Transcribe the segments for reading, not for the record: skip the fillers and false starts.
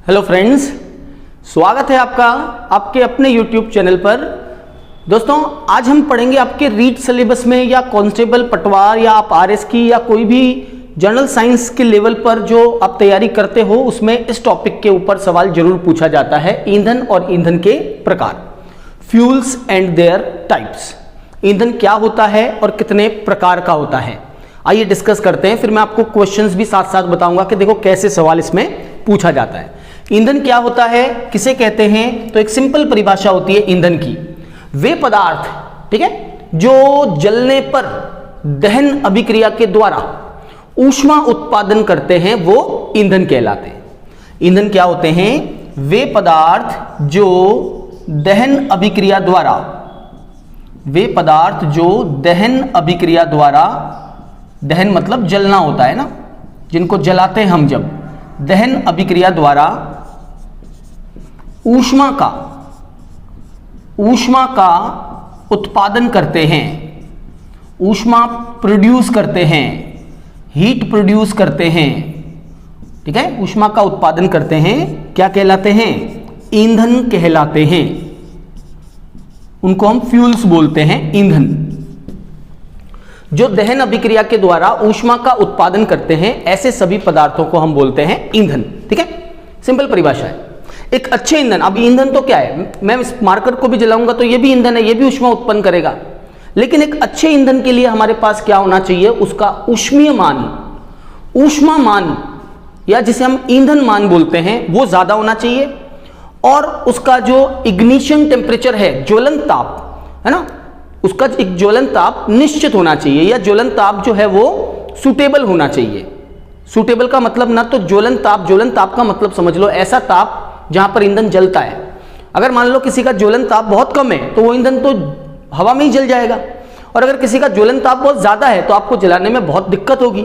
Hello friends, स्वागत है आपका आपके अपने यूट्यूब चैनल पर। दोस्तों, आज हम पढ़ेंगे आपके रीट सिलेबस में या कांस्टेबल पटवार या आप आरएस की या कोई भी जनरल साइंस के लेवल पर जो आप तैयारी करते हो उसमें इस टॉपिक के ऊपर सवाल जरूर पूछा जाता है। ईंधन और ईंधन के प्रकार, फ्यूल्स एंड देयर टाइप्स। ईंधन क्या होता है और कितने प्रकार का होता है, आइए डिस्कस करते हैं। फिर मैं आपको क्वेश्चंस भी साथ साथ बताऊंगा कि देखो कैसे सवाल इसमें पूछा जाता है। ईंधन क्या होता है, किसे कहते हैं, तो एक सिंपल परिभाषा होती है ईंधन की। वे पदार्थ, ठीक है, जो जलने पर दहन अभिक्रिया के द्वारा ऊष्मा उत्पादन करते हैं वो ईंधन कहलाते हैं। ईंधन क्या होते हैं, वे पदार्थ जो दहन अभिक्रिया द्वारा, वे पदार्थ जो दहन अभिक्रिया द्वारा, दहन मतलब जलना होता है ना, जिनको जलाते हैं हम, जब दहन अभिक्रिया द्वारा ऊष्मा का उत्पादन करते हैं, ऊष्मा प्रोड्यूस करते हैं, हीट प्रोड्यूस करते हैं, ठीक है, ऊष्मा का उत्पादन करते हैं, क्या कहलाते हैं, ईंधन कहलाते हैं। उनको हम फ्यूल्स बोलते हैं, ईंधन। जो दहन अभिक्रिया के द्वारा ऊष्मा का उत्पादन करते हैं ऐसे सभी पदार्थों को हम बोलते हैं ईंधन, ठीक है, सिंपल परिभाषा है। एक अच्छे ईंधन, अब ईंधन तो क्या है, मैं इस मार्कर को भी जलाऊंगा तो ये भी ईंधन है, ये भी ऊष्मा उत्पन्न करेगा, लेकिन एक अच्छे ईंधन के लिए हमारे पास क्या होना चाहिए, उसका ऊष्मीय मान, ऊष्मा मान या जिसे हम ईंधन मान बोलते हैं वो ज्यादा होना चाहिए, और उसका जो इग्निशन टेम्परेचर है, ज्वलन ताप है ना, उसका एक ज्वलन ताप निश्चित होना चाहिए, या ज्वलन ताप जो है वो सुटेबल होना चाहिए। सुटेबल का मतलब ना तो ज्वलन ताप का मतलब समझ लो ऐसा ताप जहां पर ईंधन जलता है। अगर मान लो किसी का ज्वलन ताप बहुत कम है तो वो ईंधन तो हवा में ही जल जाएगा, और अगर किसी का ज्वलन ताप बहुत ज्यादा है तो आपको जलाने में बहुत दिक्कत होगी।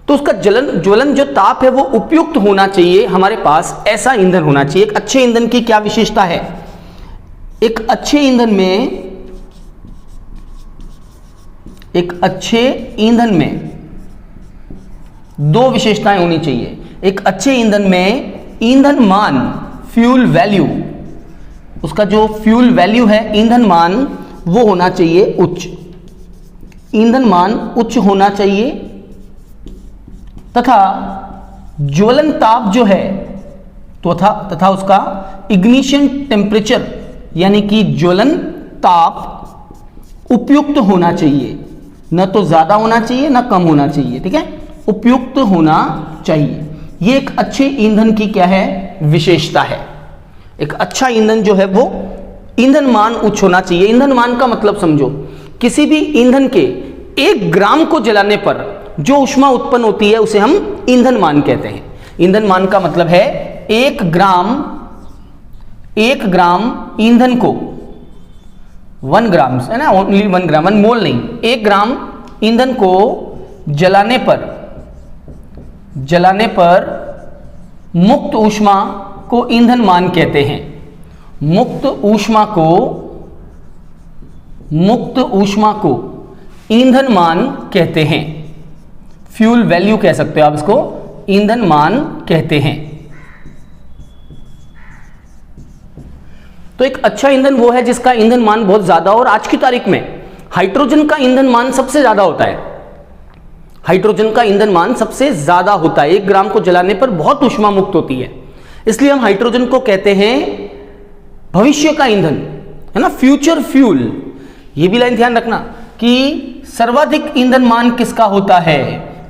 तो उसका ज्वलन जो ताप है वो उपयुक्त होना चाहिए, हमारे पास ऐसा ईंधन होना चाहिए। एक अच्छे ईंधन की क्या विशेषता है, एक अच्छे ईंधन में दो विशेषताएं होनी चाहिए। एक अच्छे ईंधन में ईंधन मान, फ्यूल वैल्यू, उसका जो फ्यूल वैल्यू है, ईंधन मान वो होना चाहिए उच्च, ईंधन मान उच्च होना चाहिए, तथा ज्वलन ताप जो है तथा उसका इग्निशन टेम्परेचर यानी कि ज्वलन ताप उपयुक्त होना चाहिए, न तो ज्यादा होना चाहिए न कम होना चाहिए, ठीक है, उपयुक्त होना चाहिए। ये एक अच्छे ईंधन की क्या है, विशेषता है। एक अच्छा ईंधन जो है वो ईंधन मान उच्च होना चाहिए। ईंधन मान का मतलब समझो, किसी भी ईंधन के 1 ग्राम को जलाने पर जो ऊष्मा उत्पन्न होती है उसे हम ईंधन मान कहते हैं। ईंधन मान का मतलब है 1 ग्राम ईंधन को, 1 ग्राम है ना, ओनली 1 ग्राम, 1 मोल नहीं, 1 ग्राम ईंधन को जलाने पर मुक्त ऊष्मा को ईंधन मान कहते हैं। मुक्त ऊष्मा को ईंधन मान कहते हैं। फ्यूल वैल्यू कह सकते हो आप इसको, ईंधन मान कहते हैं। तो एक अच्छा ईंधन वो है जिसका ईंधन मान बहुत ज्यादा, और आज की तारीख में हाइड्रोजन का ईंधन मान सबसे ज्यादा होता है। हाइड्रोजन का ईंधन मान सबसे ज्यादा होता है, 1 ग्राम को जलाने पर बहुत ऊष्मा मुक्त होती है, इसलिए हम हाइड्रोजन को कहते हैं भविष्य का ईंधन, है ना, फ्यूचर फ्यूल। ये भी लाइन ध्यान रखना कि सर्वाधिक ईंधन मान किसका होता है,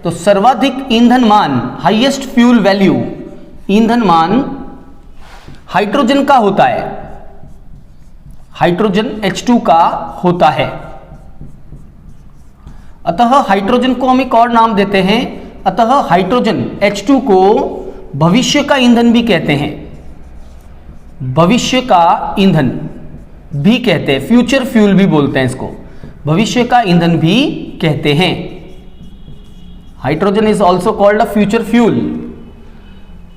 तो सर्वाधिक ईंधन मान, हाईएस्ट फ्यूल वैल्यू, ईंधन मान हाइड्रोजन का होता है, हाइड्रोजन H2 का होता है। अतः हाइड्रोजन को हम एक और नाम देते हैं, अतः हाइड्रोजन H2 को भविष्य का ईंधन भी कहते हैं, भविष्य का ईंधन भी कहते हैं, फ्यूचर फ्यूल भी बोलते हैं इसको, भविष्य का ईंधन भी कहते हैं। Hydrogen is also called a future fuel,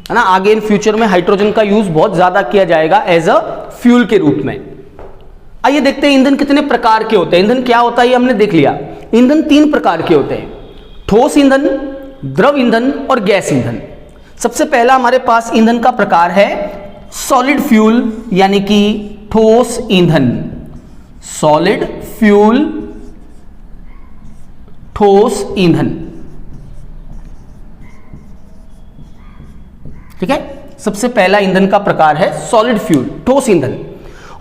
है ना। आगे इन फ्यूचर में हाइड्रोजन का यूज बहुत ज्यादा किया जाएगा एज अ फ्यूल के रूप में। आइए देखते हैं ईंधन कितने प्रकार के होते हैं। ईंधन क्या होता है ये हमने देख लिया। ईंधन 3 प्रकार के होते हैं, ठोस ईंधन, द्रव ईंधन और गैस ईंधन। सबसे पहला हमारे पास ईंधन का प्रकार है सॉलिड फ्यूल यानी कि ठोस ईंधन। सॉलिड फ्यूल, ठोस ईंधन। ठीक है, सबसे पहला ईंधन का प्रकार है सॉलिड फ्यूल, ठोस ईंधन।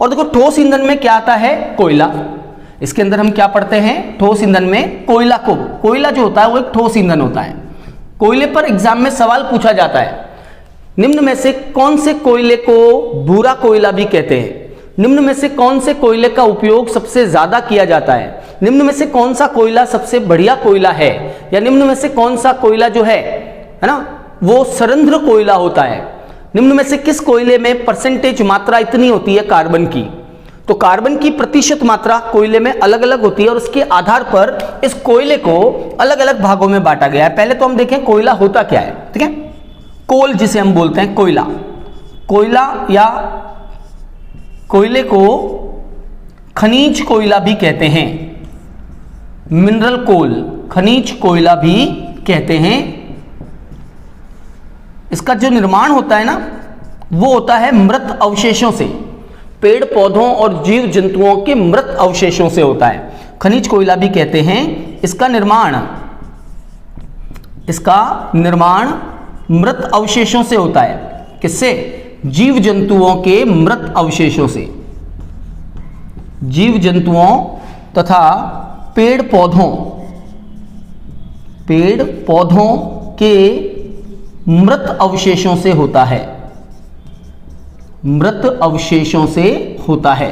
और देखो ठोस ईंधन में क्या आता है, कोयला। इसके अंदर हम क्या पढ़ते हैं, ठोस ईंधन में कोयला को, कोयला जो होता है वो एक ठोस ईंधन होता है। कोयले पर एग्जाम में सवाल पूछा जाता है, निम्न में से कौन से कोयले को भूरा कोयला भी कहते हैं, निम्न में से कौन से कोयले का उपयोग सबसे ज्यादा किया जाता है, निम्न में से कौन सा कोयला सबसे बढ़िया कोयला है, या निम्न में से कौन सा कोयला जो है ना वो सरंध्र कोयला होता है, निम्न में से किस कोयले में परसेंटेज मात्रा इतनी होती है कार्बन की। तो कार्बन की प्रतिशत मात्रा कोयले में अलग अलग होती है और उसके आधार पर इस कोयले को अलग अलग भागों में बांटा गया है। पहले तो हम देखें कोयला होता क्या है। ठीक है, कोल जिसे हम बोलते हैं कोयला, कोयला या कोयले को खनिज कोयला भी कहते हैं, मिनरल कोल, खनिज कोयला भी कहते हैं। इसका जो निर्माण होता है ना वो होता है मृत अवशेषों से, पेड़ पौधों और जीव जंतुओं के मृत अवशेषों से होता है, खनिज कोयला भी कहते हैं। इसका निर्माण मृत अवशेषों से होता है। किससे, जीव जंतुओं के मृत अवशेषों से, जीव जंतुओं तथा पेड़ पौधों के मृत अवशेषों से होता है, मृत अवशेषों से होता है।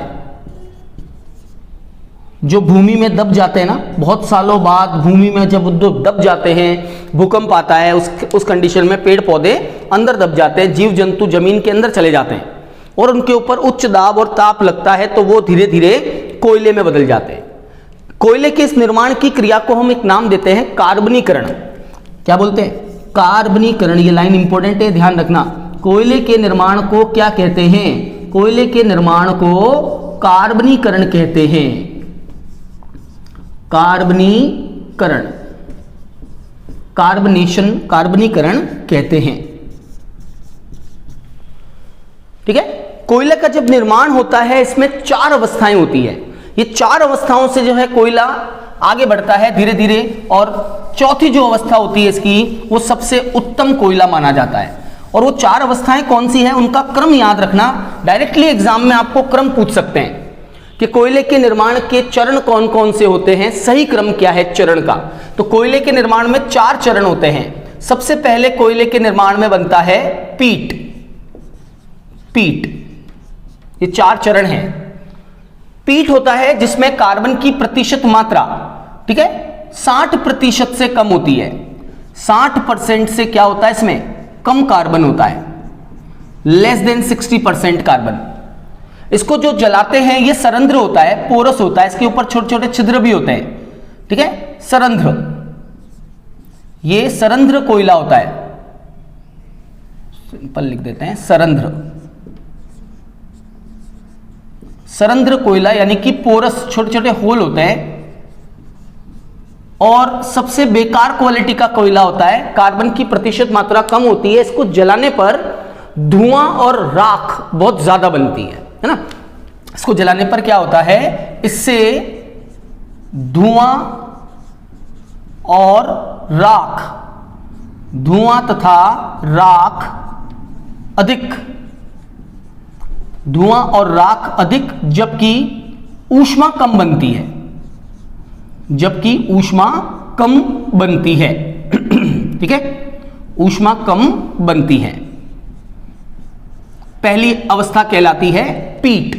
जो भूमि में दब जाते हैं ना, बहुत सालों बाद भूमि में जब दब जाते हैं, भूकंप आता है, उस कंडीशन में पेड़ पौधे अंदर दब जाते हैं, जीव जंतु जमीन के अंदर चले जाते हैं और उनके ऊपर उच्च दाब और ताप लगता है तो वो धीरे धीरे कोयले में बदल जाते हैं। कोयले के इस निर्माण की क्रिया को हम एक नाम देते हैं कार्बनीकरण। क्या बोलते हैं, कार्बनीकरण। ये लाइन इंपॉर्टेंट है, ध्यान रखना। कोयले के निर्माण को क्या कहते हैं, कोयले के निर्माण को कार्बनीकरण कहते हैं, कार्बनीकरण, कार्बनीकरण कहते हैं। ठीक है, कोयले का जब निर्माण होता है इसमें 4 अवस्थाएं होती है। ये 4 अवस्थाओं से जो है कोयला आगे बढ़ता है धीरे धीरे, और चौथी जो अवस्था होती है इसकी वो सबसे उत्तम कोयला माना जाता है। और वो 4 अवस्थाएं कौन सी हैं उनका क्रम याद रखना, डायरेक्टली एग्जाम में आपको क्रम पूछ सकते हैं कि कोयले के निर्माण के चरण कौन कौन से होते हैं, सही क्रम क्या है चरण का। तो कोयले के निर्माण में 4 चरण होते हैं। सबसे पहले कोयले के निर्माण में बनता है पीट, ये 4 चरण हैं। पीट होता है जिसमें कार्बन की प्रतिशत मात्रा, ठीक है, 60% से कम होती है। 60% से क्या होता है, इसमें कम कार्बन होता है, लेस देन 60% कार्बन। इसको जो जलाते हैं ये सरंध्र होता है, पोरस होता है, इसके ऊपर छोटे छोटे छिद्र भी होते हैं। ठीक है, सरंध्र, ये सरंध्र कोयला होता है, सिंपल लिख देते हैं सरंध्र, सरंध्र कोयला यानी कि पोरस, छोटे छोटे होल होते हैं। और सबसे बेकार क्वालिटी का कोयला होता है, कार्बन की प्रतिशत मात्रा कम होती है, इसको जलाने पर धुआं और राख बहुत ज्यादा बनती है ना। इसको जलाने पर क्या होता है, इससे धुआं और राख, धुआं तथा राख अधिक, धुआं और राख अधिक, जबकि ऊष्मा कम बनती है, जबकि ऊष्मा कम बनती है। ठीक है, ऊष्मा कम बनती है। पहली अवस्था कहलाती है पीट।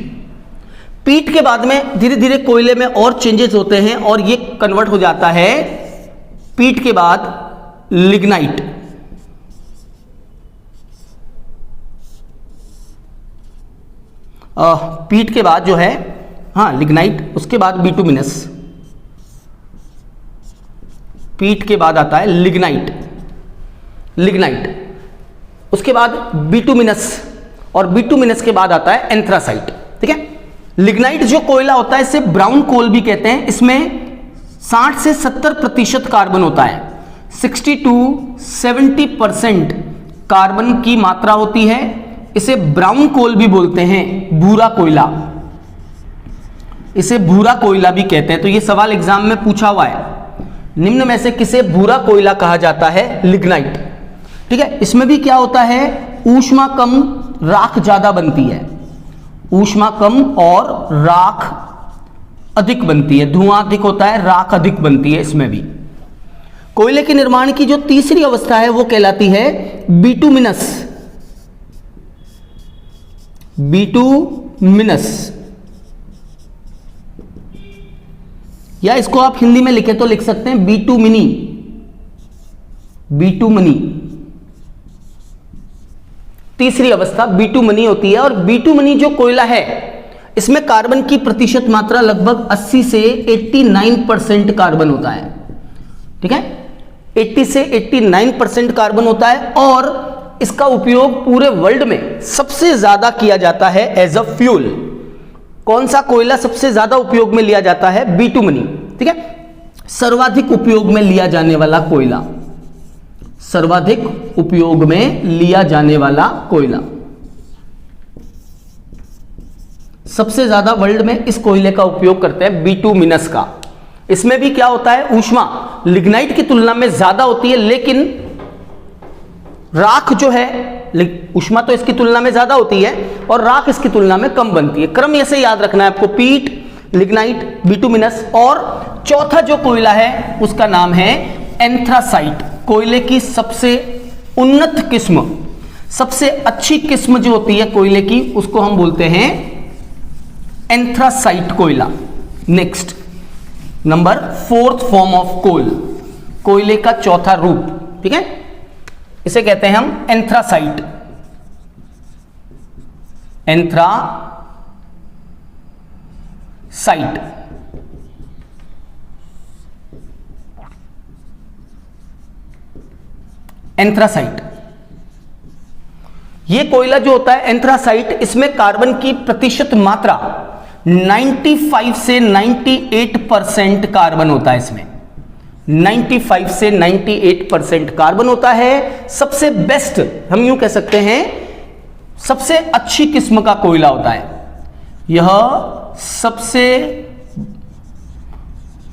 पीट के बाद में धीरे धीरे कोयले में और चेंजेस होते हैं और ये कन्वर्ट हो जाता है पीट के बाद लिग्नाइट। पीट के बाद जो है, हाँ लिग्नाइट, उसके बाद बिटुमिनस, पीट के बाद आता है लिग्नाइट, उसके बाद बिटुमिनस, और बिटुमिनस के बाद आता है एंथ्रासाइट। ठीक है, लिग्नाइट जो कोयला होता है इसे ब्राउन कोल भी कहते हैं। इसमें 60 से 70% कार्बन होता है, 60 to 70% कार्बन की मात्रा होती है। इसे ब्राउन कोल भी बोलते हैं, भूरा कोयला, इसे भूरा कोयला भी कहते हैं। तो यह सवाल एग्जाम में पूछा हुआ है, निम्न में से किसे भूरा कोयला कहा जाता है? लिग्नाइट। ठीक है, इसमें भी क्या होता है, ऊष्मा कम राख ज्यादा बनती है, ऊष्मा कम और राख अधिक बनती है, धुआं अधिक होता है, राख अधिक बनती है इसमें भी। कोयले के निर्माण की जो तीसरी अवस्था है वो कहलाती है बिटुमिनस, बिटुमिनस, या इसको आप हिंदी में लिखे तो लिख सकते हैं बिटुमिनी, बिटुमनी। तीसरी अवस्था बिटुमनी होती है। और बिटुमनी जो कोयला है इसमें कार्बन की प्रतिशत मात्रा लगभग 80 से 89% कार्बन होता है। ठीक है, 80 से 89% कार्बन होता है और इसका उपयोग पूरे वर्ल्ड में सबसे ज्यादा किया जाता है एज अ फ्यूल। कौन सा कोयला सबसे ज्यादा उपयोग में लिया जाता है? बिटुमनी। ठीक है, सर्वाधिक उपयोग में लिया जाने वाला कोयला, सर्वाधिक उपयोग में लिया जाने वाला कोयला, सबसे ज्यादा वर्ल्ड में इस कोयले का उपयोग करते हैं बिटुमिनस का। इसमें भी क्या होता है, ऊष्मा लिग्नाइट की तुलना में ज्यादा होती है, लेकिन राख जो है, ऊष्मा तो इसकी तुलना में ज्यादा होती है और राख इसकी तुलना में कम बनती है। क्रम ऐसे याद रखना है आपको, पीट, लिग्नाइट, बिटुमिनस, और चौथा जो कोयला है उसका नाम है एंथ्रासाइट। कोयले की सबसे उन्नत किस्म, सबसे अच्छी किस्म जो होती है कोयले की, उसको हम बोलते हैं एंथ्रासाइट कोयला। Next, number 4th form of coal, कोयले का चौथा रूप। ठीक है, इसे कहते हैं हम एंथ्रासाइट, एंथ्रासाइट। एंथ्रासाइट, यह कोयला जो होता है एंथ्रासाइट, इसमें कार्बन की प्रतिशत मात्रा 95 से 98% कार्बन होता है। इसमें 95 से 98% कार्बन होता है। सबसे बेस्ट, हम यूं कह सकते हैं सबसे अच्छी किस्म का कोयला होता है यह, सबसे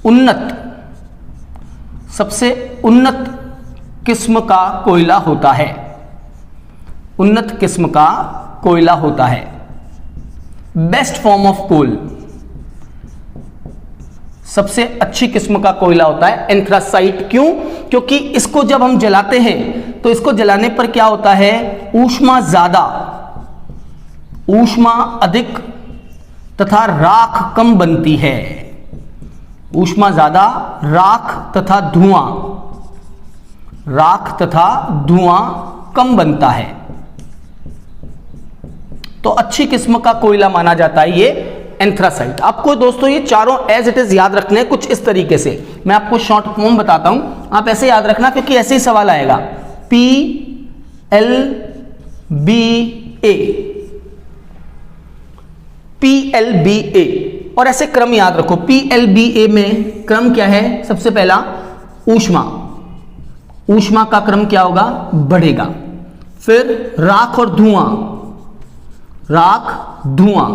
उन्नत किस्म का कोयला होता है, उन्नत किस्म का कोयला होता है। बेस्ट फॉर्म ऑफ कोल, सबसे अच्छी किस्म का कोयला होता है एंथ्रासाइट। क्यों? क्योंकि इसको जब हम जलाते हैं तो इसको जलाने पर क्या होता है, ऊष्मा ज्यादा, ऊष्मा अधिक तथा राख कम बनती है। ऊष्मा ज्यादा, राख तथा धुआं, राख तथा धुआं कम बनता है। तो अच्छी किस्म का कोयला माना जाता है ये एंथ्रासाइट। आपको दोस्तों ये चारों एज इट इज याद रखने हैं कुछ इस तरीके से। मैं आपको शॉर्ट फॉर्म बताता हूं, आप ऐसे याद रखना क्योंकि ऐसे ही सवाल आएगा। PLBA, PLBA, और ऐसे क्रम याद रखो। PLBA में क्रम क्या है? सबसे पहला ऊष्मा, ऊष्मा का क्रम क्या होगा? बढ़ेगा। फिर राख और धुआं, राख धुआं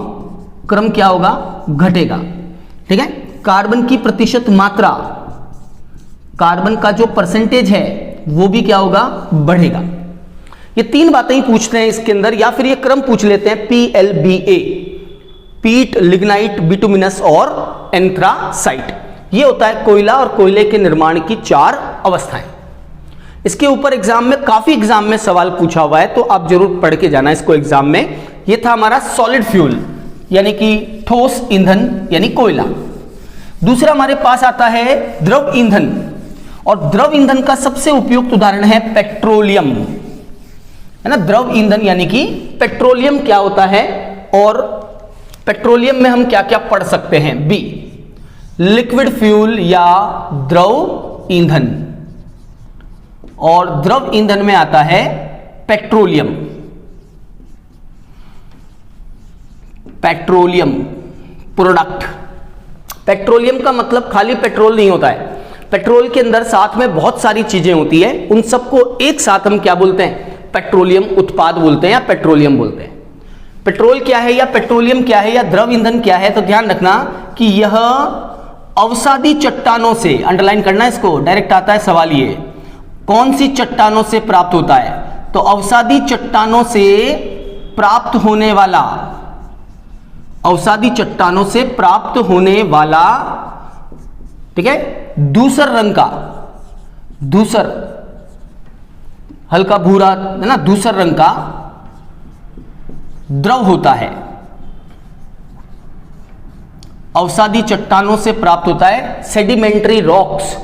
क्रम क्या होगा? घटेगा। ठीक है, कार्बन की प्रतिशत मात्रा, कार्बन का जो परसेंटेज है वो भी क्या होगा? बढ़ेगा। ये तीन बातें ही पूछते हैं इसके अंदर, या फिर ये क्रम पूछ लेते हैं PLBA, पीट, लिग्नाइट, बिटुमिनस और एंथ्रासाइट। ये होता है कोयला और कोयले के निर्माण की 4 अवस्थाएं। इसके ऊपर एग्जाम में, काफी एग्जाम में सवाल पूछा हुआ है, तो आप जरूर पढ़ के जाना इसको एग्जाम में। ये था हमारा सॉलिड फ्यूल यानी कि ठोस ईंधन यानी कोयला। दूसरा हमारे पास आता है द्रव ईंधन, और द्रव ईंधन का सबसे उपयुक्त उदाहरण है पेट्रोलियम, है ना। द्रव ईंधन यानी कि पेट्रोलियम क्या होता है, और पेट्रोलियम में हम क्या क्या पढ़ सकते हैं? बी, लिक्विड फ्यूल या द्रव ईंधन, और द्रव ईंधन में आता है पेट्रोलियम। पेट्रोलियम प्रोडक्ट, पेट्रोलियम का मतलब खाली पेट्रोल नहीं होता है। पेट्रोल के अंदर साथ में बहुत सारी चीजें होती है, उन सबको एक साथ हम क्या बोलते हैं? पेट्रोलियम उत्पाद बोलते हैं या पेट्रोलियम बोलते हैं। पेट्रोल क्या है या पेट्रोलियम क्या है या द्रव ईंधन क्या है, तो ध्यान रखना कि यह अवसादी चट्टानों से, अंडरलाइन करना इसको, डायरेक्ट आता है सवाल ये, कौन सी चट्टानों से प्राप्त होता है, तो अवसादी चट्टानों से प्राप्त होने वाला, अवसादी चट्टानों से प्राप्त होने वाला, ठीक है, धूसर रंग का, धूसर हल्का भूरा है ना, धूसर रंग का द्रव होता है, अवसादी चट्टानों से प्राप्त होता है, सेडिमेंट्री रॉक्स,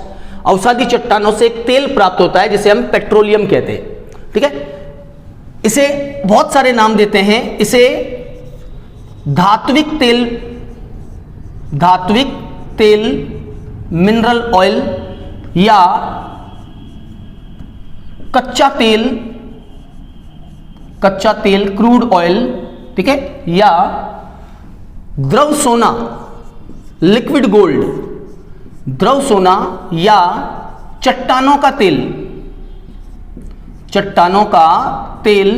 अवसादी चट्टानों से एक तेल प्राप्त होता है जिसे हम पेट्रोलियम कहते हैं। ठीक है, इसे बहुत सारे नाम देते हैं, इसे धात्विक तेल, धात्विक तेल, मिनरल ऑयल या कच्चा तेल, कच्चा तेल क्रूड ऑयल, ठीक है, या द्रव सोना लिक्विड गोल्ड, द्रव सोना या चट्टानों का तेल, चट्टानों का तेल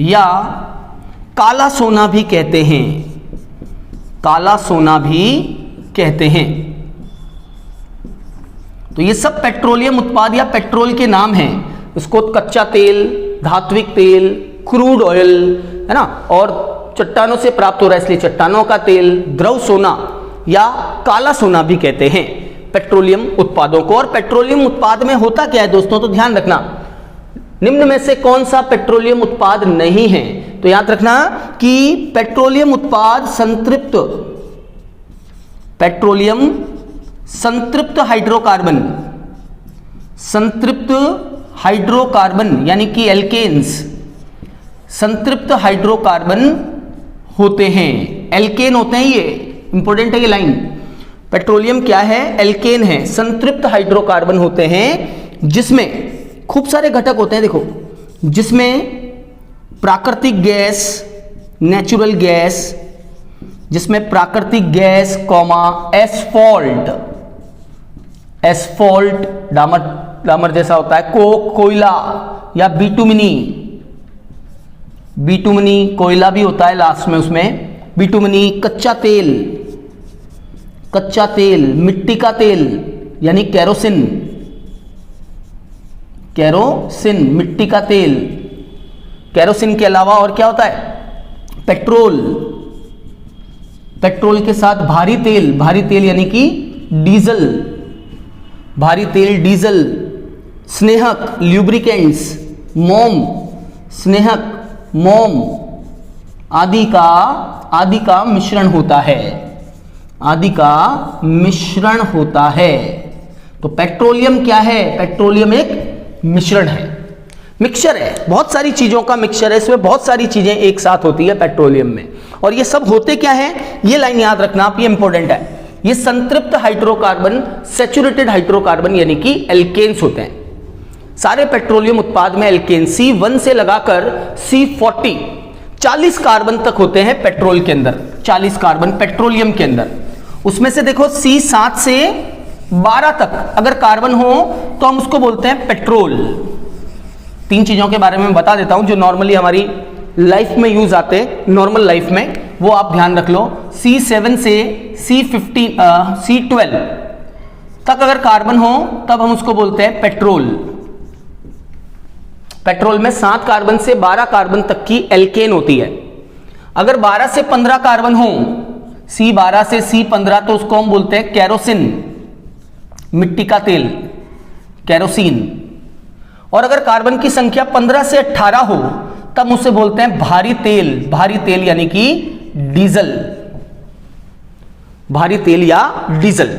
या काला सोना भी कहते हैं, काला सोना भी कहते हैं। तो ये सब पेट्रोलियम उत्पाद या पेट्रोल के नाम हैं। इसको कच्चा तेल, धात्विक तेल, क्रूड ऑयल, है ना, और चट्टानों से प्राप्त हो रहा है इसलिए चट्टानों का तेल, द्रव सोना या काला सोना भी कहते हैं पेट्रोलियम उत्पादों को। और पेट्रोलियम उत्पाद में होता क्या है दोस्तों, तो ध्यान रखना, निम्न में से कौन सा पेट्रोलियम उत्पाद नहीं है, तो याद रखना कि पेट्रोलियम उत्पाद संतृप्त, पेट्रोलियम संतृप्त हाइड्रोकार्बन, संतृप्त हाइड्रोकार्बन यानी कि एल्केन्स, संतृप्त हाइड्रोकार्बन होते हैं, एल्केन होते हैं, ये इंपॉर्टेंट है ये लाइन। पेट्रोलियम क्या है, एल्केन है, संतृप्त हाइड्रोकार्बन होते हैं जिसमें खूब सारे घटक होते हैं, देखो, जिसमें प्राकृतिक गैस, नेचुरल गैस, जिसमें प्राकृतिक गैस, कॉमा, एस्फॉल्ट, एस्फॉल्ट डामर, डामर जैसा होता है, कोक, कोयला या बिटुमिनी, बिटुमिनी कोयला भी होता है लास्ट में उसमें, बिटुमिनी, कच्चा तेल, कच्चा तेल, मिट्टी का तेल यानी केरोसिन, केरोसिन मिट्टी का तेल, केरोसिन के अलावा और क्या होता है, पेट्रोल, पेट्रोल के साथ भारी तेल, भारी तेल यानी कि डीजल, भारी तेल, डीजल, स्नेहक, ल्यूब्रिकेंट्स, मोम, स्नेहक, मोम आदि का मिश्रण होता है, आदि का मिश्रण होता है। तो पेट्रोलियम क्या है, पेट्रोलियम एक मिश्रण है, मिक्सचर है, बहुत सारी चीजों का मिक्सचर है, इसमें बहुत सारी चीजें एक साथ होती है पेट्रोलियम में। और ये सब होते क्या है, ये लाइन याद रखना आप, ये इंपॉर्टेंट है। ये संतृप्त हाइड्रोकार्बन, सैचुरेटेड हाइड्रोकार्बन यानी कि एल्केन्स होते हैं। सारे पेट्रोलियम उत्पाद में एल्केन C1 से लगाकर C40 40 कार्बन तक होते हैं पेट्रोल के अंदर, 40 कार्बन पेट्रोलियम के अंदर। उसमें से देखो C7 से 12 तक अगर कार्बन हो तो हम उसको बोलते हैं पेट्रोल। तीन चीजों के बारे में बता देता हूं जो नॉर्मली हमारी लाइफ में यूज आते हैं, नॉर्मल लाइफ में, वो आप ध्यान रख लो। C7 से C12 तक अगर कार्बन हो तब हम उसको बोलते हैं पेट्रोल। पेट्रोल में 7 कार्बन से 12 कार्बन तक की एल्केन होती है। अगर 12 से 15 कार्बन हो, C12 से C15, तो उसको हम बोलते हैं केरोसिन, मिट्टी का तेल, केरोसिन। और अगर कार्बन की संख्या 15 से 18 हो तब उसे बोलते हैं भारी तेल, भारी तेल यानी कि डीजल, भारी तेल या डीजल।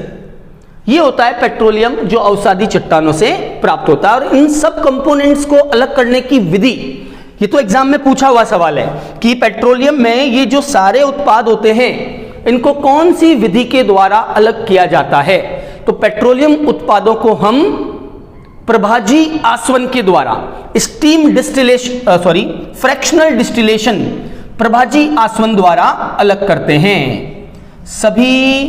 ये होता है पेट्रोलियम जो अवसादी चट्टानों से प्राप्त होता है। और इन सब कंपोनेंट्स को अलग करने की विधि, ये तो एग्जाम में पूछा हुआ सवाल है कि पेट्रोलियम में ये जो सारे उत्पाद होते हैं इनको कौन सी विधि के द्वारा अलग किया जाता है। तो पेट्रोलियम उत्पादों को हम प्रभाजी आसवन के द्वारा, स्टीम डिस्टिलेशन, फ्रैक्शनल डिस्टिलेशन, प्रभाजी आसवन द्वारा अलग करते हैं। सभी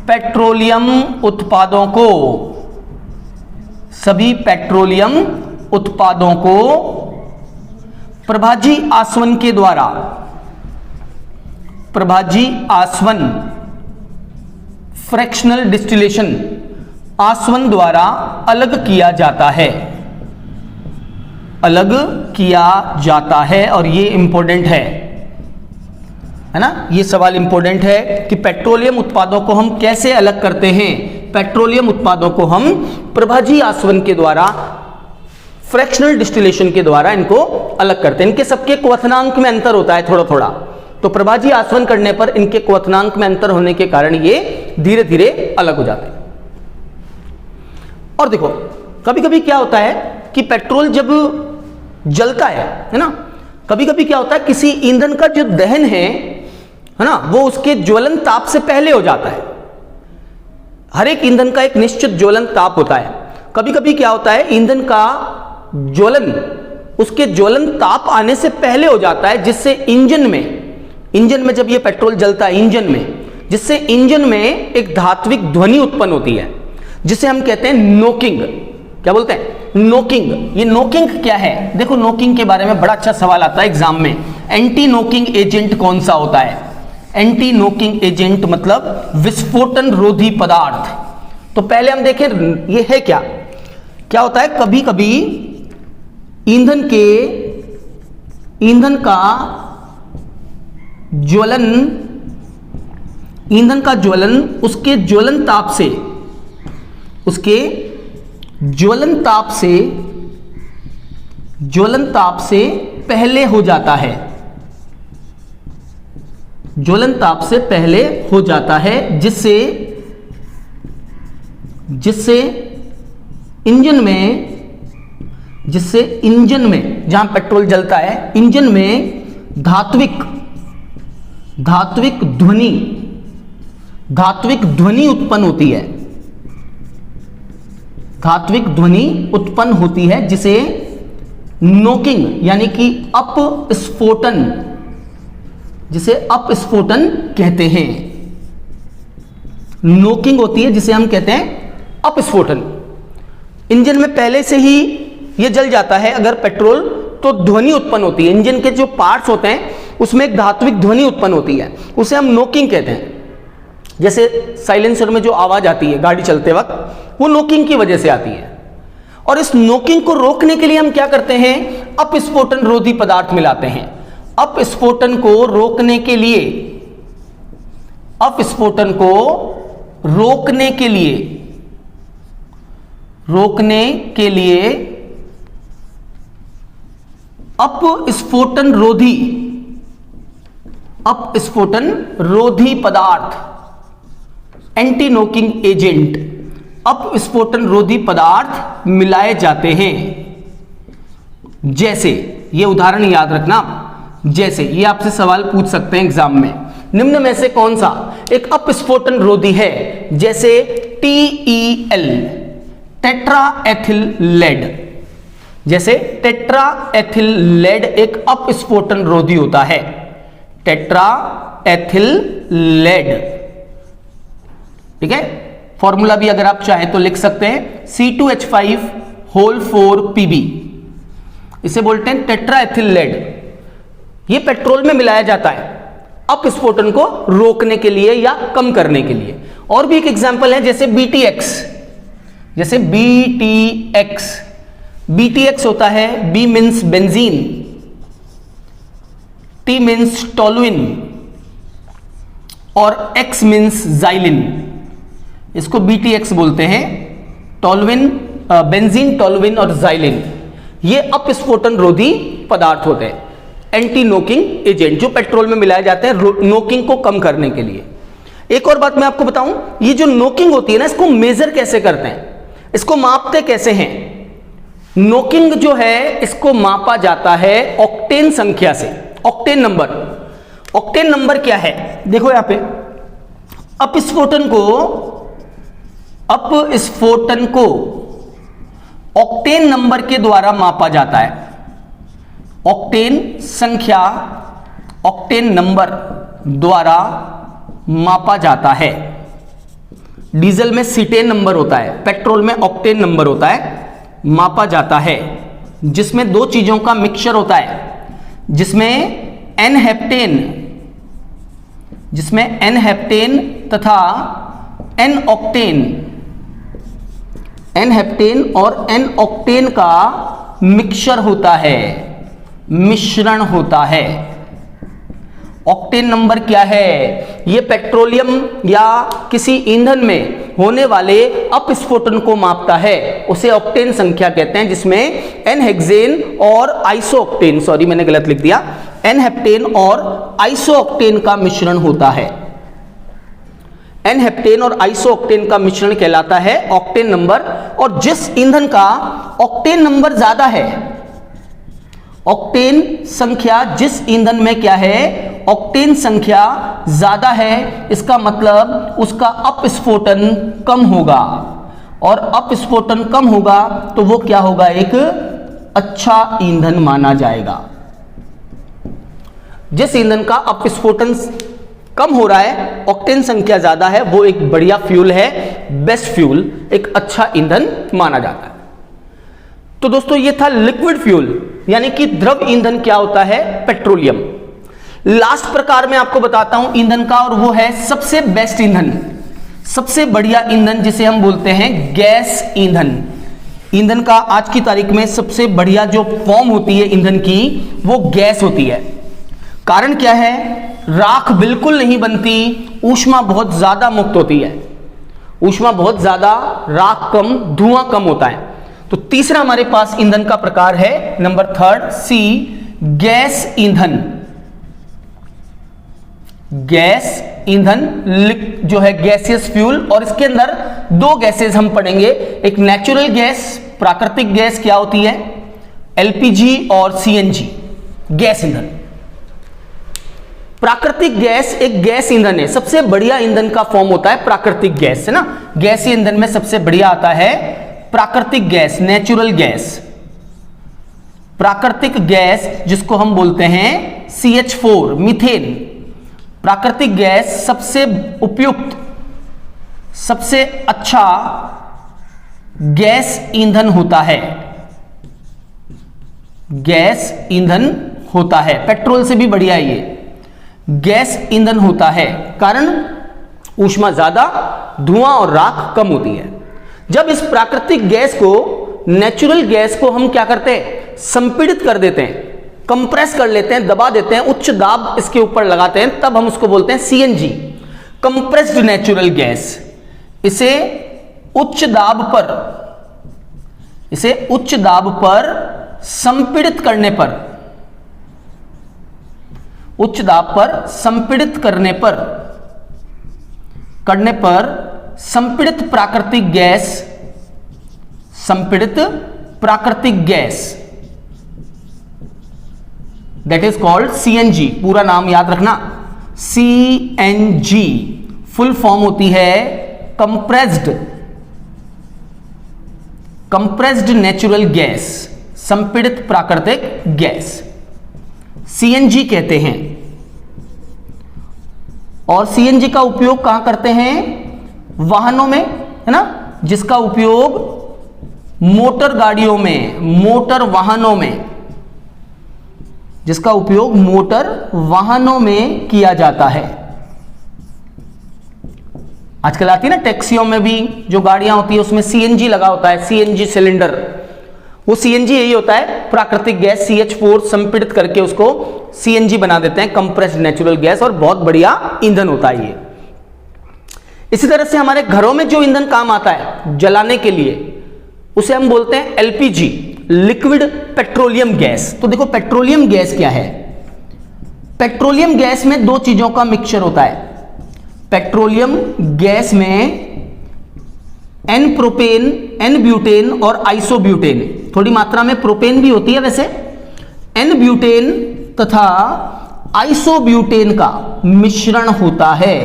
पेट्रोलियम उत्पादों को, सभी पेट्रोलियम उत्पादों को प्रभाजी आसवन के द्वारा, प्रभाजी आसवन फ्रैक्शनल डिस्टिलेशन आसवन द्वारा अलग किया जाता है, अलग किया जाता है। और ये इंपॉर्टेंट है ना, ये सवाल इंपॉर्टेंट है कि पेट्रोलियम उत्पादों को हम कैसे अलग करते हैं। पेट्रोलियम उत्पादों को हम प्रभाजी आसवन के द्वारा, फ्रैक्शनल डिस्टिलेशन के द्वारा इनको अलग करते हैं। इनके सबके क्वथनांक में अंतर होता है थोड़ा थोड़ा, तो प्रभाजी आसवन करने पर इनके क्वथनांक में अंतर होने के कारण ये धीरे धीरे अलग हो जाते हैं। और देखो कभी कभी क्या होता है कि पेट्रोल जब जलता है ना, कभी कभी क्या होता है किसी ईंधन का जो दहन है ना, वो उसके ज्वलन ताप से पहले हो जाता है। हर एक ईंधन का एक निश्चित ज्वलन ताप होता है। कभी कभी क्या होता है ईंधन का ज्वलन उसके ज्वलन ताप आने से पहले हो जाता है, जिससे इंजन में जब ये पेट्रोल जलता है इंजन में, जिससे इंजन में एक धात्विक ध्वनि उत्पन्न होती है, जिसे हम कहते हैं नोकिंग। क्या बोलते हैं? नोकिंग। ये नोकिंग क्या है? देखो नोकिंग के बारे में बड़ा अच्छा सवाल आता है एग्जाम में। एंटी नोकिंग एजेंट कौन सा होता है? एंटी नोकिंग एजेंट मतलब विस्फोटन रोधी पदार्थ। तो पहले हम देखें ये है क्या क्या होता है। कभी कभी ईंधन का ज्वलन उसके ज्वलन ताप से पहले हो जाता है, ज्वलन ताप से पहले हो जाता है, जिससे इंजन में जहां पेट्रोल जलता है इंजन में धात्विक ध्वनि उत्पन्न होती है, धात्विक ध्वनि उत्पन्न होती है, जिसे नोकिंग यानी कि अपस्फोटन कहते हैं। नोकिंग होती है जिसे हम कहते हैं अपस्फोटन। इंजन में पहले से ही यह जल जाता है अगर पेट्रोल, तो ध्वनि उत्पन्न होती है। इंजन के जो पार्ट्स होते हैं उसमें एक धात्विक ध्वनि उत्पन्न होती है, उसे हम नोकिंग कहते हैं। जैसे साइलेंसर में जो आवाज आती है गाड़ी चलते वक्त, वो नोकिंग की वजह से आती है। और इस नोकिंग को रोकने के लिए हम क्या करते हैं? अपस्फोटन रोधी पदार्थ मिलाते हैं। अपस्फोटन को रोकने के लिए अपस्फोटन रोधी पदार्थ, एंटी नोकिंग एजेंट, अपस्फोटन रोधी पदार्थ मिलाए जाते हैं। जैसे ये उदाहरण याद रखना, जैसे ये आपसे सवाल पूछ सकते हैं एग्जाम में, निम्न में से कौन सा एक अपस्फोटन रोधी है? जैसे TEL, टेट्रा एथिल लेड। जैसे टेट्रा एथिल लेड एक अपस्फोटन रोधी होता है, टेट्रा एथिल लेड। ठीक है, फॉर्मूला भी अगर आप चाहें तो लिख सकते हैं, C2H5 इसे बोलते हैं टेट्रा एथिल लेड। ये पेट्रोल में मिलाया जाता है अपस्फोटन को रोकने के लिए या कम करने के लिए। और भी एक एग्जांपल है जैसे BTX होता है, B means benzene, T means toluene और X मीन्स जाइलिन। इसको BTX बोलते हैं, टोलुइन, बेंजीन, टोलुइन और जाइलिन। ये अपस्फोटन रोधी पदार्थ होते हैं, एंटी नोकिंग एजेंट, जो पेट्रोल में मिलाए जाते हैं नोकिंग को कम करने के लिए। एक और बात मैं आपको बताऊं, ये जो नोकिंग होती है ना, इसको मेजर कैसे करते हैं, इसको मापते कैसे हैं? नोकिंग जो है इसको मापा जाता है ऑक्टेन संख्या से, ऑक्टेन नंबर। ऑक्टेन नंबर क्या है? देखो यहां पे अपस्फोटन को ऑक्टेन नंबर के द्वारा मापा जाता है। ऑक्टेन संख्या ऑक्टेन नंबर द्वारा मापा जाता है। डीजल में सीटेन नंबर होता है, पेट्रोल में ऑक्टेन नंबर होता है। मापा जाता है, जिसमें दो चीजों का मिक्सचर होता है, जिसमें एन हेप्टेन तथा एन ऑक्टेन का मिक्सचर होता है, मिश्रण होता है। ऑक्टेन नंबर क्या है? ये पेट्रोलियम या किसी ईंधन में होने वाले अपस्फोटन को मापता है, उसे ऑक्टेन संख्या कहते हैं, जिसमें एन हेक्सेन और आइसोऑक्टेन, सॉरी मैंने गलत लिख दिया, एन हेप्टेन और आइसोऑक्टेन का मिश्रण होता है। एन हेप्टेन और आइसोऑक्टेन का मिश्रण कहलाता है ऑक्टेन नंबर। और जिस ईंधन का ऑक्टेन नंबर ज्यादा है, ऑक्टेन संख्या जिस ईंधन में क्या है, ऑक्टेन संख्या ज्यादा है, इसका मतलब उसका अपस्फोटन कम होगा, और अपस्फोटन कम होगा तो वो क्या होगा, एक अच्छा ईंधन माना जाएगा। जिस ईंधन का अपस्फोटन कम हो रहा है, ऑक्टेन संख्या ज्यादा है, वो एक बढ़िया फ्यूल है, बेस्ट फ्यूल, एक अच्छा ईंधन माना जाता है। तो दोस्तों ये था लिक्विड फ्यूल, यानी कि द्रव ईंधन क्या होता है, पेट्रोलियम। लास्ट प्रकार मैं आपको बताता हूं ईंधन का, और वो है सबसे बेस्ट ईंधन, सबसे बढ़िया ईंधन, जिसे हम बोलते हैं गैस ईंधन। ईंधन का आज की तारीख में सबसे बढ़िया जो फॉर्म होती है ईंधन की, वो गैस होती है। कारण क्या है? राख बिल्कुल नहीं बनती, ऊष्मा बहुत ज्यादा मुक्त होती है, ऊष्मा बहुत ज्यादा, राख कम, धुआं कम होता है। तो तीसरा हमारे पास ईंधन का प्रकार है नंबर 3 सी, गैस ईंधन। गैस ईंधन जो है गैसियस फ्यूल, और इसके अंदर दो गैसेस हम पढ़ेंगे, एक नेचुरल गैस, प्राकृतिक गैस क्या होती है, एलपीजी और सीएनजी, गैस ईंधन। प्राकृतिक गैस एक गैस ईंधन है, सबसे बढ़िया ईंधन का फॉर्म होता है प्राकृतिक गैस, है ना। गैस ईंधन में सबसे बढ़िया आता है प्राकृतिक गैस, नेचुरल गैस, प्राकृतिक गैस, जिसको हम बोलते हैं CH4, मीथेन। प्राकृतिक गैस सबसे उपयुक्त, सबसे अच्छा गैस ईंधन होता है, गैस ईंधन होता है, पेट्रोल से भी बढ़िया है ये, गैस ईंधन होता है। कारण ऊष्मा ज्यादा, धुआं और राख कम होती है। जब इस प्राकृतिक गैस को, नेचुरल गैस को हम क्या करते हैं, संपीड़ित कर देते हैं, कंप्रेस कर लेते हैं, दबा देते हैं, उच्च दाब इसके ऊपर लगाते हैं, तब हम उसको बोलते हैं सीएनजी, कंप्रेस्ड नेचुरल गैस। इसे उच्च दाब पर संपीड़ित करने पर, उच्च दाब पर संपीड़ित करने पर संपीड़ित प्राकृतिक gas, that is called CNG. पूरा नाम याद रखना, सीएनजी फुल फॉर्म होती है कंप्रेस्ड नेचुरल गैस, संपीड़ित प्राकृतिक गैस, सीएनजी कहते हैं। और सीएनजी का उपयोग कहां करते हैं, वाहनों में, है ना, जिसका उपयोग मोटर गाड़ियों में, मोटर वाहनों में, जिसका उपयोग मोटर वाहनों में किया जाता है। आजकल आती है ना टैक्सियों में भी जो गाड़ियां होती है, उसमें सीएनजी लगा होता है, सीएनजी सिलेंडर, वो सीएनजी यही होता है, प्राकृतिक गैस CH4 संपीड़ित करके उसको सीएनजी बना देते हैं, कंप्रेस्ड नेचुरल गैस, और बहुत बढ़िया ईंधन होता है ये। इसी तरह से हमारे घरों में जो ईंधन काम आता है जलाने के लिए, उसे हम बोलते हैं एलपीजी, लिक्विड पेट्रोलियम गैस। तो देखो पेट्रोलियम गैस क्या है, पेट्रोलियम गैस में दो चीजों का मिक्सचर होता है। पेट्रोलियम गैस में एन प्रोपेन, एन ब्यूटेन और आइसोब्यूटेन, थोड़ी मात्रा में प्रोपेन भी होती है वैसे, एन ब्यूटेन तथा आइसोब्यूटेन का मिश्रण होता है।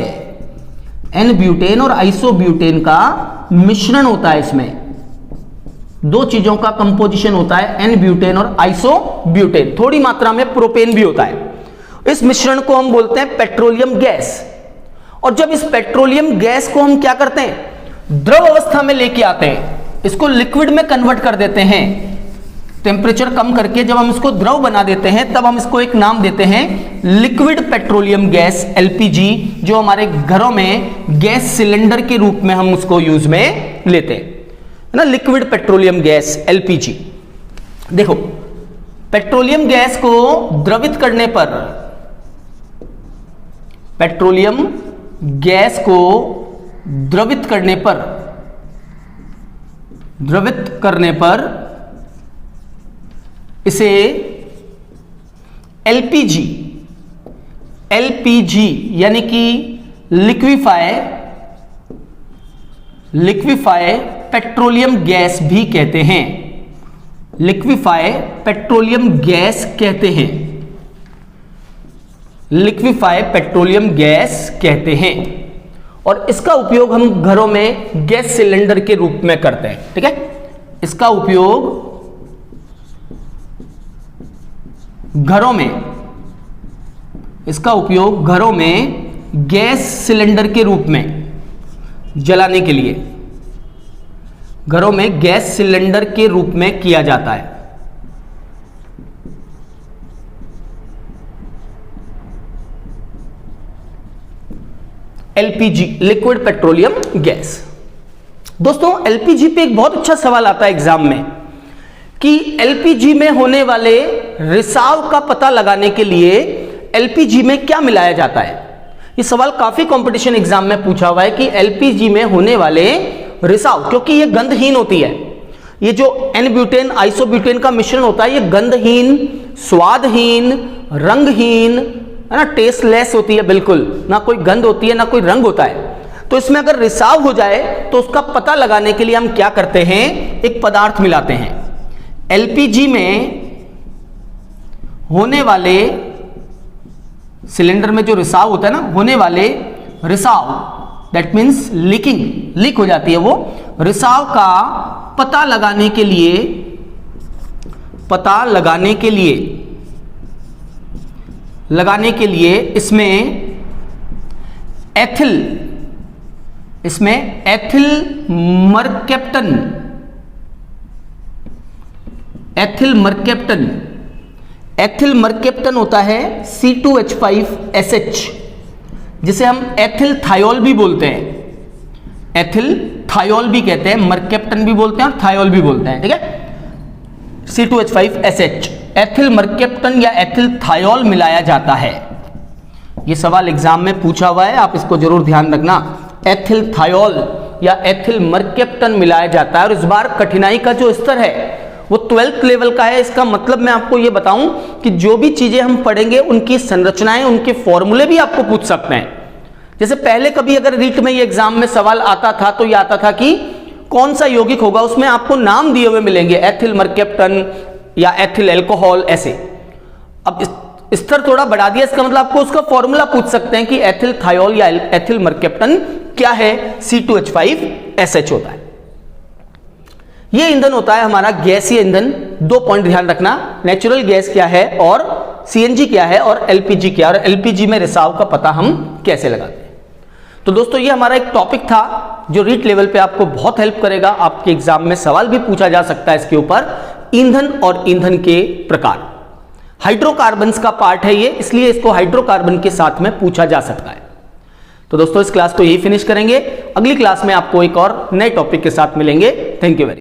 एन ब्यूटेन और आइसोब्यूटेन का मिश्रण होता है, इसमें दो चीजों का कंपोजिशन होता है, एन ब्यूटेन और आइसोब्यूटेन, थोड़ी मात्रा में प्रोपेन भी होता है। इस मिश्रण को हम बोलते हैं पेट्रोलियम गैस। और जब इस पेट्रोलियम गैस को हम क्या करते हैं, द्रव अवस्था में लेके आते हैं, इसको लिक्विड में कन्वर्ट कर देते हैं, टेम्परेचर कम करके जब हम इसको द्रव बना देते हैं तब हम इसको एक नाम देते हैं लिक्विड पेट्रोलियम गैस एलपीजी, जो हमारे घरों में गैस सिलेंडर के रूप में हम उसको यूज में लेते हैं, है ना, लिक्विड पेट्रोलियम गैस एलपीजी। देखो, पेट्रोलियम गैस को द्रवित करने पर, पेट्रोलियम गैस को द्रवित करने पर इसे एलपीजी यानी कि लिक्विफाई पेट्रोलियम गैस भी कहते हैं, लिक्विफाई पेट्रोलियम गैस कहते हैं, लिक्विफाई पेट्रोलियम गैस कहते हैं। और इसका उपयोग हम घरों में गैस सिलेंडर के रूप में करते हैं, ठीक है। इसका उपयोग घरों में गैस सिलेंडर के रूप में जलाने के लिए, घरों में गैस सिलेंडर के रूप में किया जाता है। LPG, liquid petroleum gas. दोस्तों, एलपीजी पे एक बहुत अच्छा सवाल आता है एग्जाम में कि एलपीजी में होने वाले रिसाव का पता लगाने के लिए एलपीजी में क्या मिलाया जाता है। ये सवाल काफी कंपटीशन एग्जाम में पूछा हुआ है कि एलपीजी में होने वाले रिसाव, क्योंकि ये गंधहीन होती है, ये जो एन ब्यूटेन आइसोब्यूटेन का मिश्रण होता है ये गंधहीन, स्वादहीन, रंगहीन, है ना, टेस्टलेस होती है, बिल्कुल ना कोई गंध होती है ना कोई रंग होता है। तो इसमें अगर रिसाव हो जाए तो उसका पता लगाने के लिए हम क्या करते हैं, एक पदार्थ मिलाते हैं। एलपीजी में होने वाले, सिलेंडर में जो रिसाव होता है ना, होने वाले रिसाव, दैट मीन्स लीकिंग, लीक हो जाती है वो, रिसाव का पता लगाने के लिए इसमें एथिल मरकेप्टन होता है C2H5SH, जिसे हम एथिल थायोल भी बोलते हैं, एथिल थायोल भी कहते हैं, मरकेप्टन भी बोलते हैं और थायोल भी बोलते हैं, ठीक है। C2H5SH, एथिल मरकेप्टन या एथिल थायोल मिलाया जाता है। यह सवाल एग्जाम में पूछा हुआ है, आप इसको जरूर ध्यान रखना। एथिल थायोल या एथिल मरकेप्टन मिलाया जाता है। और इस बार कठिनाई का जो स्तर है वो 12th लेवल का है। इसका मतलब मैं आपको ये बताऊं कि जो भी चीजें हम पढ़ेंगे उनकी संरचनाएं, उनके फॉर्मूले भी आपको पूछ सकते हैं। जैसे पहले कभी अगर रीट में ये एग्जाम में सवाल आता था तो ये आता था कि कौन सा यौगिक होगा, उसमें आपको नाम दिए हुए मिलेंगे, एथिल मरकेप्टन या एथिल अल्कोहल, ऐसे। अब स्तर थोड़ा बढ़ा दिया, इसका मतलब आपको उसका फॉर्मूला पूछ सकते हैं कि एथिल थायोल या एथिल मरकेप्टन क्या है, C2H5SH होता है। ये ईंधन होता है हमारा गैसीय ईंधन। 2 पॉइंट ध्यान रखना, नेचुरल गैस क्या है और सीएनजी क्या है और एलपीजी क्या है, और एलपीजी में रिसाव का पता हम कैसे लगाते हैं। तो दोस्तों, ये हमारा एक टॉपिक था जो रीट लेवल पे आपको बहुत हेल्प करेगा। आपके एग्जाम में सवाल भी पूछा जा सकता है इसके ऊपर, ईंधन और ईंधन के प्रकार। हाइड्रोकार्बन्स का पार्ट है ये, इसलिए इसको हाइड्रोकार्बन के साथ में पूछा जा सकता है। तो दोस्तों, इस क्लास को यही फिनिश करेंगे। अगली क्लास में आपको एक और नए टॉपिक के साथ मिलेंगे। Thank you very much.